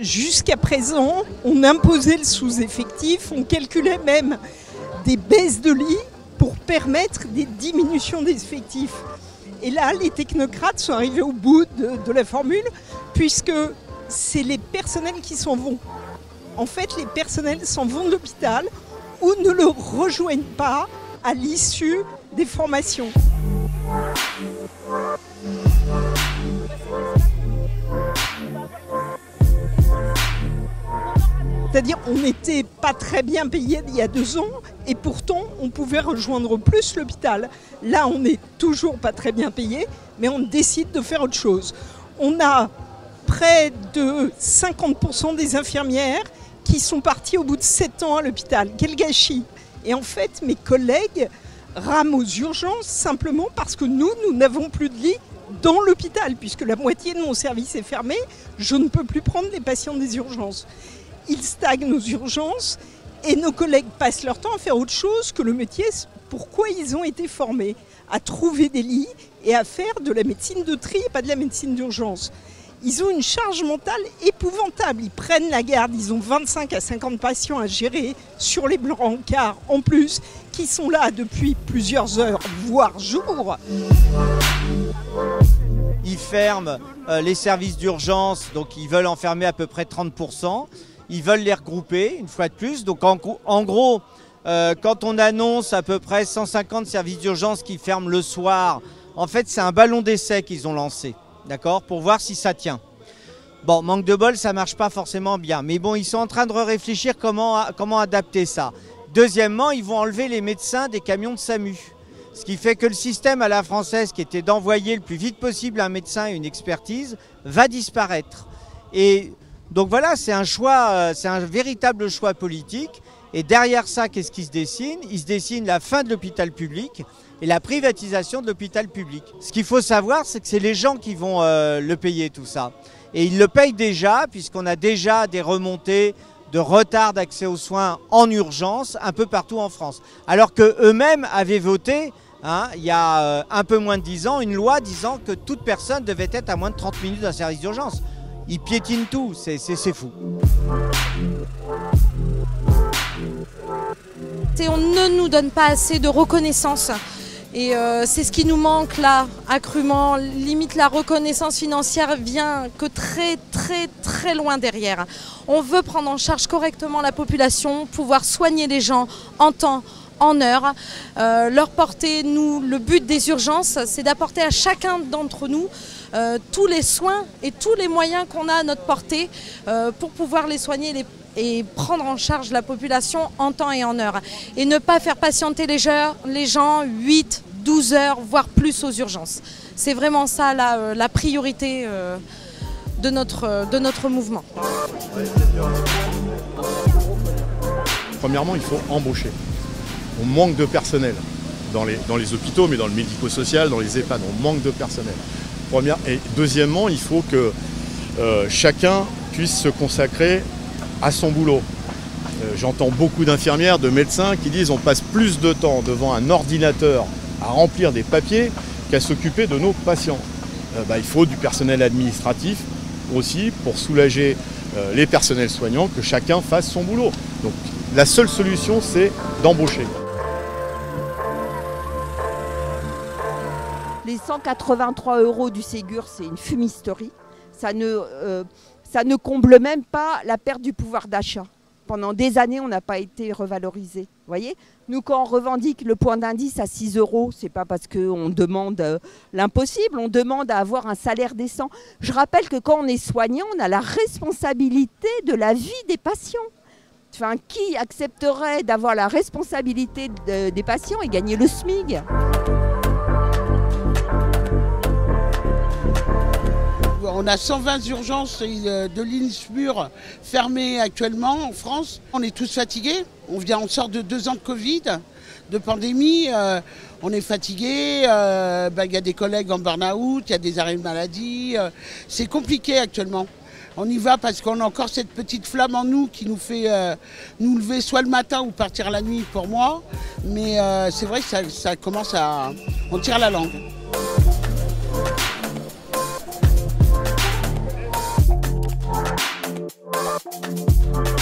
Jusqu'à présent, on imposait le sous-effectif, on calculait même des baisses de lits pour permettre des diminutions d'effectifs. Et là, les technocrates sont arrivés au bout de la formule, puisque c'est les personnels qui s'en vont. En fait, les personnels s'en vont de l'hôpital ou ne le rejoignent pas à l'issue des formations. C'est-à-dire on n'était pas très bien payé il y a 2 ans et pourtant on pouvait rejoindre plus l'hôpital. Là on n'est toujours pas très bien payé mais on décide de faire autre chose. On a près de 50% des infirmières qui sont parties au bout de 7 ans à l'hôpital. Quel gâchis! Et en fait mes collègues rament aux urgences simplement parce que nous n'avons plus de lits dans l'hôpital puisque la moitié de mon service est fermé. Je ne peux plus prendre les patients des urgences. Ils stagnent aux urgences et nos collègues passent leur temps à faire autre chose que le métier pourquoi ils ont été formés, à trouver des lits et à faire de la médecine de tri et pas de la médecine d'urgence. Ils ont une charge mentale épouvantable, ils prennent la garde, ils ont 25 à 50 patients à gérer sur les brancards en plus, qui sont là depuis plusieurs heures, voire jours. Ils ferment les services d'urgence, donc ils veulent en fermer à peu près 30%. Ils veulent les regrouper, une fois de plus. Donc en gros, quand on annonce à peu près 150 services d'urgence qui ferment le soir, en fait c'est un ballon d'essai qu'ils ont lancé, d'accord, pour voir si ça tient. Bon, manque de bol, ça ne marche pas forcément bien. Mais bon, ils sont en train de réfléchir comment adapter ça. Deuxièmement, ils vont enlever les médecins des camions de SAMU. Ce qui fait que le système à la française, qui était d'envoyer le plus vite possible un médecin et une expertise, va disparaître. Et donc voilà, c'est un choix, c'est un véritable choix politique. Et derrière ça, qu'est-ce qui se dessine? Il se dessine la fin de l'hôpital public et la privatisation de l'hôpital public. Ce qu'il faut savoir, c'est que c'est les gens qui vont le payer tout ça. Et ils le payent déjà, puisqu'on a déjà des remontées de retard d'accès aux soins en urgence un peu partout en France. Alors qu'eux-mêmes avaient voté, il y a un peu moins de 10 ans, une loi disant que toute personne devait être à moins de 30 minutes d'un service d'urgence. Ils piétinent tout, c'est fou. On ne nous donne pas assez de reconnaissance. Et c'est ce qui nous manque là, accrument. Limite la reconnaissance financière vient que très loin derrière. On veut prendre en charge correctement la population, pouvoir soigner les gens en temps, en heure, leur porter, nous, le but des urgences, c'est d'apporter à chacun d'entre nous tous les soins et tous les moyens qu'on a à notre portée pour pouvoir les soigner et prendre en charge la population en temps et en heure. Et ne pas faire patienter les gens 8, 12 heures, voire plus aux urgences. C'est vraiment ça la priorité de notre mouvement. Premièrement, il faut embaucher. On manque de personnel dans les hôpitaux, mais dans le médico-social, dans les EHPAD, on manque de personnel. Et deuxièmement, il faut que chacun puisse se consacrer à son boulot. J'entends beaucoup d'infirmières, de médecins qui disent on passe plus de temps devant un ordinateur à remplir des papiers qu'à s'occuper de nos patients. Il faut du personnel administratif aussi pour soulager les personnels soignants, que chacun fasse son boulot. Donc la seule solution, c'est d'embaucher. Les 183 € du Ségur, c'est une fumisterie. Ça ne comble même pas la perte du pouvoir d'achat. Pendant des années, on n'a pas été revalorisé. Vous voyez, nous, quand on revendique le point d'indice à 6 €, ce n'est pas parce qu'on demande l'impossible, on demande à avoir un salaire décent. Je rappelle que quand on est soignant, on a la responsabilité de la vie des patients. Enfin, qui accepterait d'avoir la responsabilité des patients et gagner le SMIG ? On a 120 urgences de l'INSMUR fermées actuellement en France. On est tous fatigués. On sort de 2 ans de Covid, de pandémie. On est fatigués. Il y a des collègues en burn-out, il y a des arrêts de maladie. C'est compliqué actuellement. On y va parce qu'on a encore cette petite flamme en nous qui nous fait nous lever soit le matin ou partir la nuit pour moi. Mais c'est vrai que ça commence à... On tire la langue. Thank you.